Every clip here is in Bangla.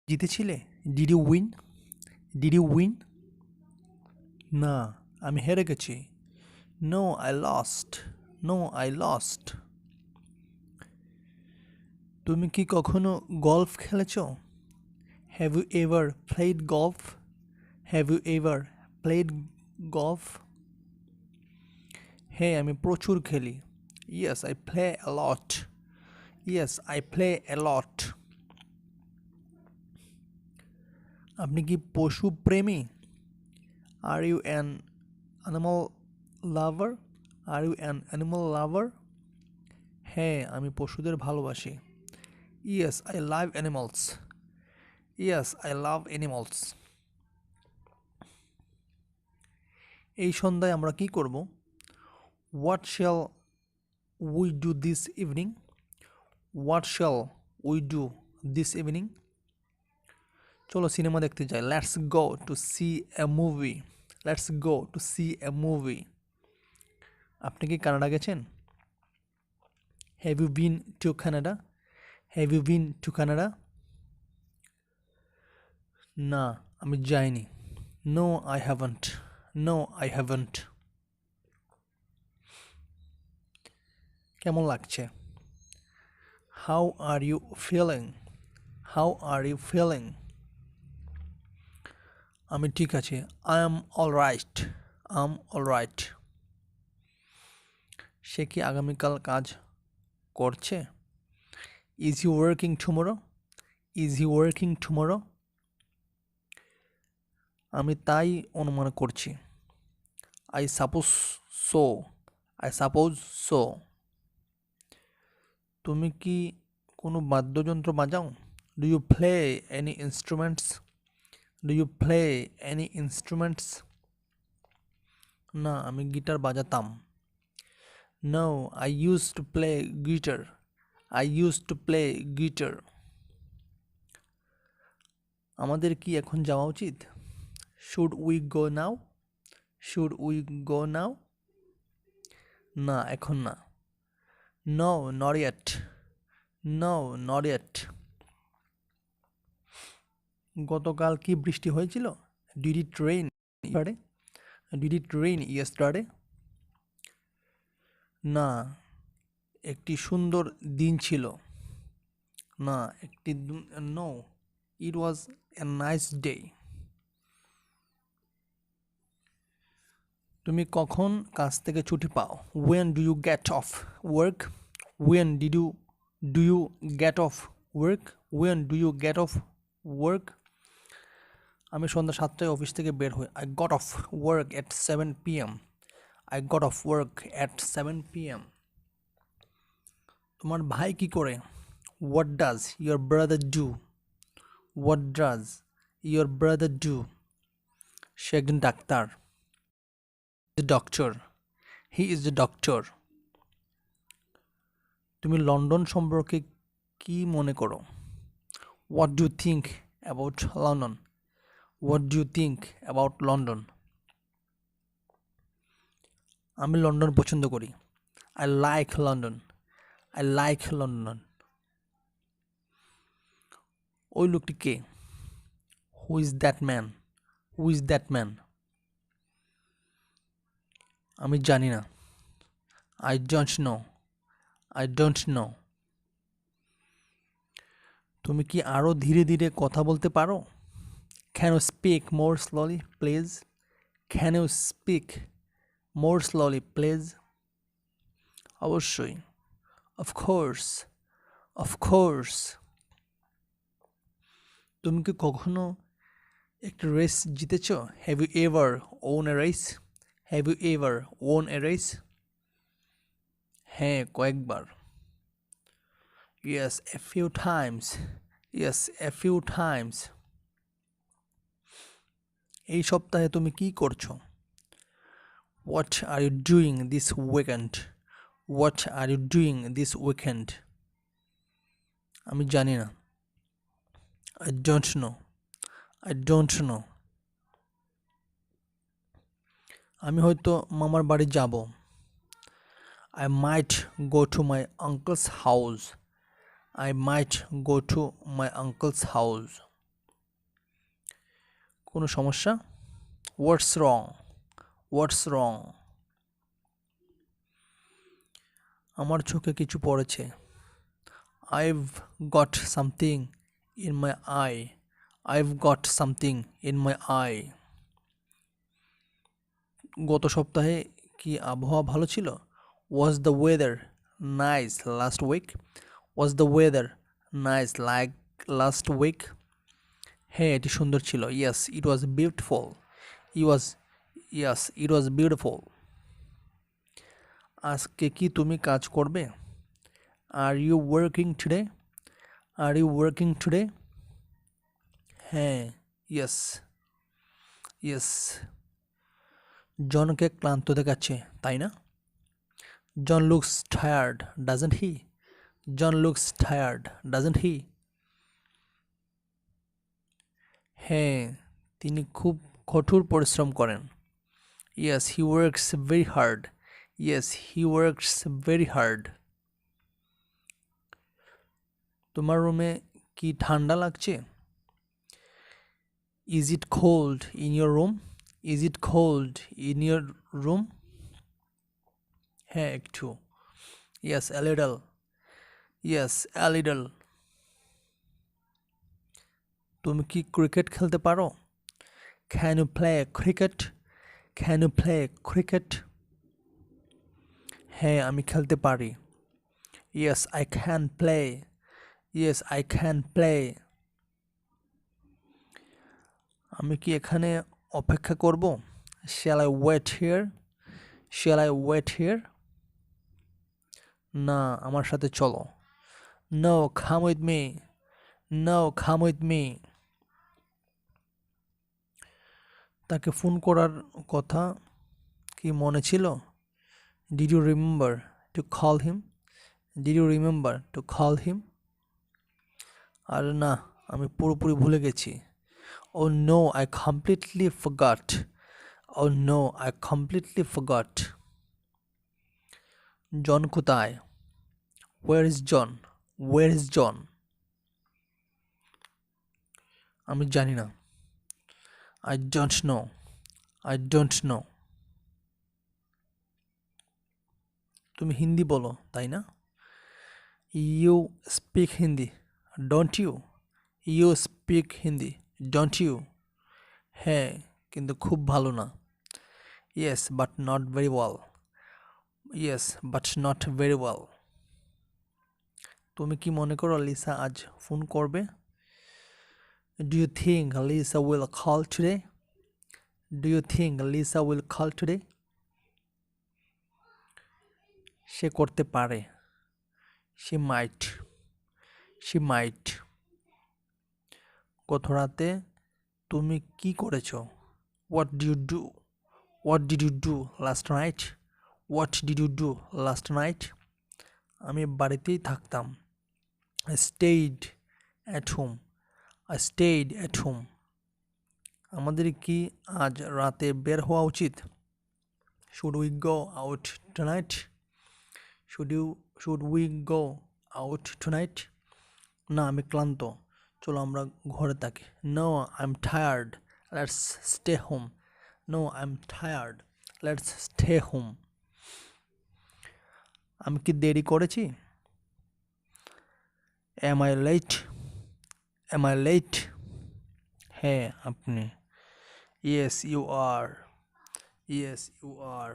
জিতেছিলে? Did you win? Did you win? না, আমি হেরে গেছি। No I lost. No I lost. তুমি কি কখনো গল্ফ খেলেছ? Have you ever played golf? Have you ever played golf? হ্যাঁ, আমি প্রচুর খেলি। Yes I play a lot. Yes I play a lot. আপনি কি পশু প্রেমী? Are you an animal lover? Are you an animal lover? হ্যাঁ, আমি পশুদের ভালোবাসি। Yes I love animals. Yes I love animals. এই সন্ধ্যায় আমরা কি করব? What shall we do this evening? What shall we do this evening? চলো সিনেমা দেখতে যাই। Let's go to see a movie. Let's go to see a movie. আপনি কি কানাডা গেছেন? Have you been to Canada? Have you been to Canada? না, আমি যাইনি। No I haven't. No I haven't. কেমন লাগছে? How are you feeling? How are you feeling? আমি ঠিক আছি। I am all right. I am all right. সে কি আগামীকাল কাজ করছে? Is he working tomorrow? Is he working tomorrow? আমি তাই অনুমান করছি। I suppose so. I suppose so. তুমি কি কোনো বাদ্যযন্ত্র বাজাও? Do you play any instruments? Do you play any instruments? না, আমি গিটার বাজাতাম। No I use to play guitar. I use to play guitar. আমাদের কি এখন যাওয়া উচিত? Should we go now? Should we go now? না, এখন না। No not yet. No not yet. গতকাল কি বৃষ্টি হয়েছিল? Did it rain yesterday? Did it rain yesterday? না, একটি সুন্দর দিন ছিল। না, no it was a nice day. তুমি কখন কাজ থেকে ছুটি পাও? When do you get off work? When do you get off work? When do you get off work? আমি সন্ধ্যা 7টায় অফিস থেকে বের হই। I got off work at 7 p.m. I got off work at 7 p.m. তোমার ভাই কি করে? What does your brother do? What does your brother do? সে একজন ডাক্তার। The doctor. He is the doctor. তুমি লন্ডন সম্পর্কে কি মনে করো? What do think about London? What do think about London? আমি লন্ডন পছন্দ করি। I like London. I like London. ওই লোকটি কে? Who is that man? Who is that man? আমি জানি না। I don't know. I don't know. তুমি কি আরও ধীরে ধীরে কথা বলতে পারো? Can you speak more slowly please? Can you speak more slowly please? অবশ্যই। অফকোর্স। অফকোর্স। তুমি কি কখনো একটা রেস জিতেছ? Have you ever won a race? Have you ever won a race? হ্যাঁ, কয়েকবার। Yes a few times. Yes a few times. এই সপ্তাহে তুমি কি করছো? What are you doing this weekend? What are you doing this weekend? আমি জানি না। I don't know. I don't know. আমি হয়তো মামার বাড়ি যাব। I might go to my uncle's house. I might go to my uncle's house. কোনো সমস্যা? হোয়াটস রং? হোয়াটস রং? আমার চোখে কিছু পড়েছে। I've got something in my eye. I've got something in my eye. গত সপ্তাহে কি আবহাওয়া ভালো ছিল? Was the weather nice last week? Was the weather nice like last week? হ্যাঁ, এটি সুন্দর ছিল। Yes it was beautiful. It was beautiful. আজকে কি তুমি কাজ করবে? Are you working today? Are you working today? হ্যাঁ, ইয়েস ইয়েস। জনকে ক্লান্ত দেখাচ্ছে, তাই না? John looks tired doesn't he? John looks tired doesn't he? হ্যাঁ, তিনি খুব কঠোর পরিশ্রম করেন। Yes he works very hard. Yes he works very hard. তোমার রুমে কি ঠান্ডা লাগছে? Is it cold in your room? Is it cold in your room? হ্যাঁ, একটু। Yes a little. Yes a little. তুমি কি ক্রিকেট খেলতে পারো? Can you play cricket? Can you play cricket? হ্যাঁ, আমি খেলতে পারি। Yes I can play. Yes I can play. আমি কি এখানে অপেক্ষা করব? Shall I wait here? Shall I wait here? না, আমার সাথে চলো। No come with me. No come with me. তাকে ফোন করার কথা কি মনে ছিল? Did you remember to call him? Did you remember to call him? আর না, আমি পুরোপুরি ভুলে গেছি। Oh no I completely forgot. Oh no I completely forgot. John কোথায়? Where is John? Where is জন? আমি জানি না। I don't know. I don't know. তুমি হিন্দি বলো, তাই না? You speak Hindi don't you? You speak Hindi don't you? হ্যাঁ, কিন্তু খুব ভালো না। Yes but not very well. Yes but not very well. তুমি কি মনে করো লিসা আজ ফোন করবে? Do you think Lisa will call today? Do you think Lisa will call today? সে করতে পারে। She might. She might. গত রাতে তুমি কি করেছো? What do you do? What did you do last night? What did you do last night? আমি বাড়িতেই থাকতাম। I stayed at home. I stayed at home. আমাদের কি আজ রাতে বের হওয়া উচিত? Should we go out tonight? Should we go out tonight? না, আমি ক্লান্ত, চলো আমরা ঘরে থাকি। No I am tired, let's stay home. No I am tired, let's stay home. আমি কি দেরি করেছি? Am I late? Am I late? হ্যাঁ, আপনি। Yes you are. Yes you are.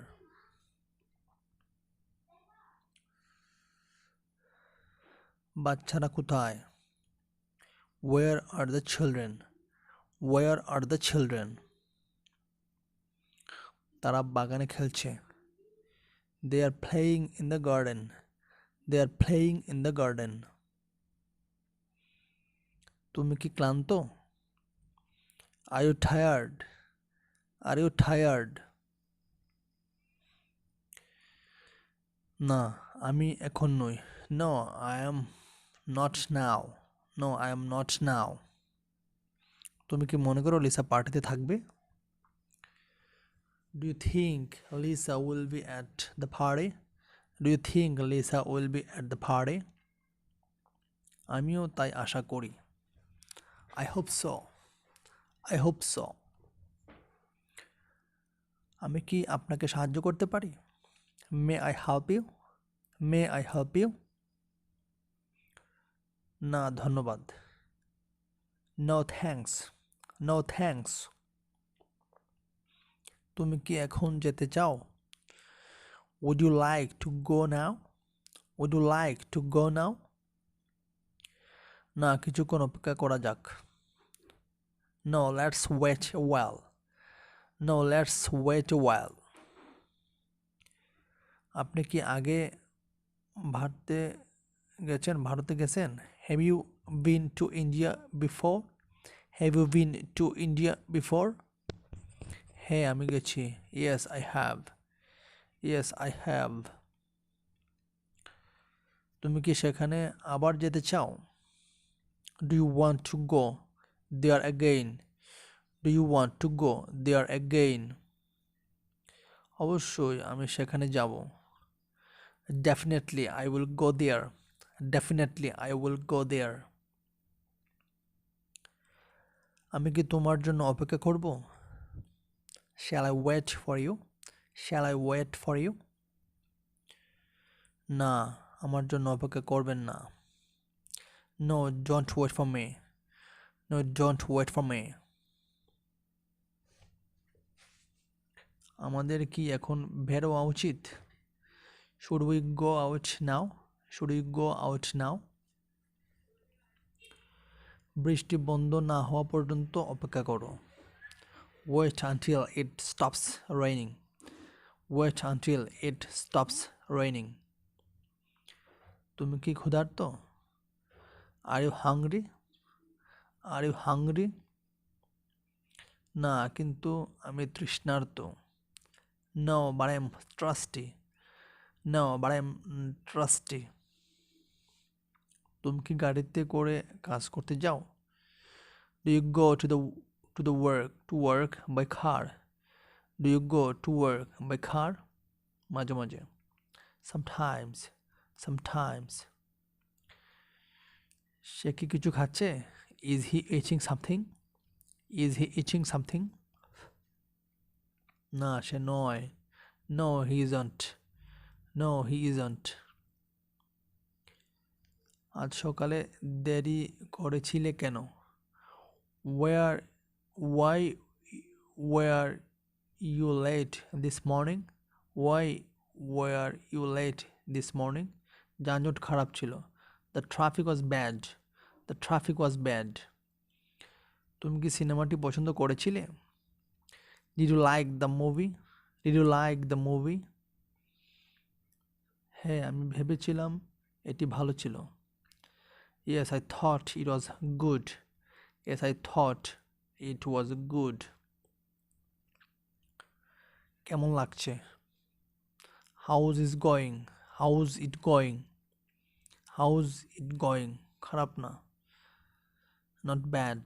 বাচ্চারা কোথায়? Where are the children? Where are the children? তারা বাগানে খেলছে। They are playing in the garden. They are playing in the garden. তুমি কি ক্লান্ত? Are you tired? Are you tired? না, আমি এখন নই। No I am not now. No I am not now. তুমি কি মনে করো লিসা পার্টিতে থাকবে? Do you think Lisa will be at the party? Do you think Lisa will be at the party? আমিও তাই আশা করি। I hope so. I hope so. আমি কি আপনাকে সাহায্য করতে পারি? May I help you? May I help you? না ধন্যবাদ। No thanks. No thanks. তুমি কি এখন যেতে চাও? Would you like to go now? Would you like to go now? না কিছুক্ষণ অপেক্ষা করা যাক। No, let's wait a while. No, let's wait a while. আপনি কি আগে ভারতে গেছেন? Have you been to India before? Have you been to India before? হ্যাঁ আমি গেছি। Yes, I have. Yes, I have. তুমি কি সেখানে আবার যেতে চাও? Do you want to go there again? Do you want to go there again? অবশ্যই আমি সেখানে যাব। Definitely I will go there. Definitely I will go there. আমি কি তোমার জন্য অপেক্ষা করব? Shall I wait for you? Shall I wait for you? না আমার জন্য অপেক্ষা করবেন না। No, don't wait for me. No, don't wait for me. আমাদের কি এখন বের হওয়া উচিত? Should we go out now? Should we go out now? বৃষ্টি বন্ধ না হওয়া পর্যন্ত অপেক্ষা করো। Wait until it stops raining. Wait until it stops raining. তুমি কি ক্ষুধার্ত? Are you hungry? Are you hungry? না কিন্তু আমি তৃষ্ণার্ত। No, but I'm thirsty. No, but I'm thirsty. তুমি কি গাড়িতে করে কাজ করতে যাও? Do you go to work by car? Do you go to work by car? মাঝে মাঝে। Sometimes. Sometimes. সে কি কিছু খাচ্ছে? Is he eating something? Is he eating something? না সে নয়। No, he isn't. No, he isn't. আজ সকালে দেরি করেছিলে কেন? Why were you late this morning? Why were you late this morning? যানজট খারাপ ছিল। The traffic was bad. The traffic was bad. তুমি কি সিনেমাটি পছন্দ করেছিলে? Did you like the movie? Did you like the movie? হ্যাঁ আমি ভেবেছিলাম এটি ভালো ছিল। Yes, I thought it was good. Yes, I thought it was good. কেমন লাগছে? How's it going? How's it going? How's it going? খারাপ না। Not bad.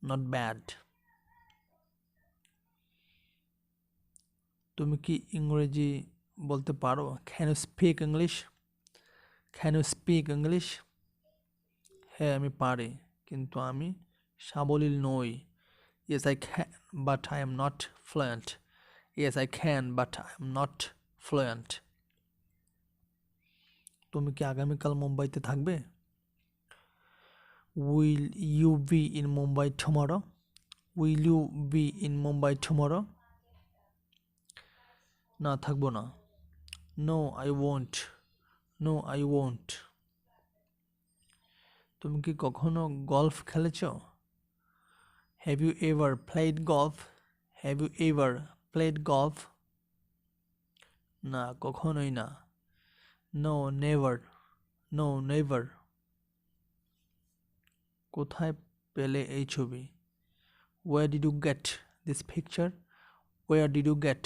Not bad. তুমি কি ইংরেজি বলতে পারো? Can you speak English? Can you speak English? হ্যাঁ আমি পারি কিন্তু আমি সাবলীল নই। Yes, I can, but I am not fluent. Yes, I can, but I am not fluent. তুমি কি আগামীকাল মুম্বাইতে থাকবে? Will you be in Mumbai tomorrow? Will you be in Mumbai tomorrow? না থাকবো না। No, I won't. No, I won't. তুমি কি কখনো golf খেলেছ? Have you ever played golf? Have you ever played golf? না কখনোই না। No, never. No, never. কোথায় পেলে এই ছবি? Where did you get this picture? Where did you get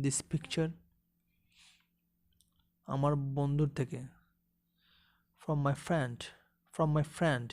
this picture? আমার বন্ধুর থেকে। From my friend. From my friend.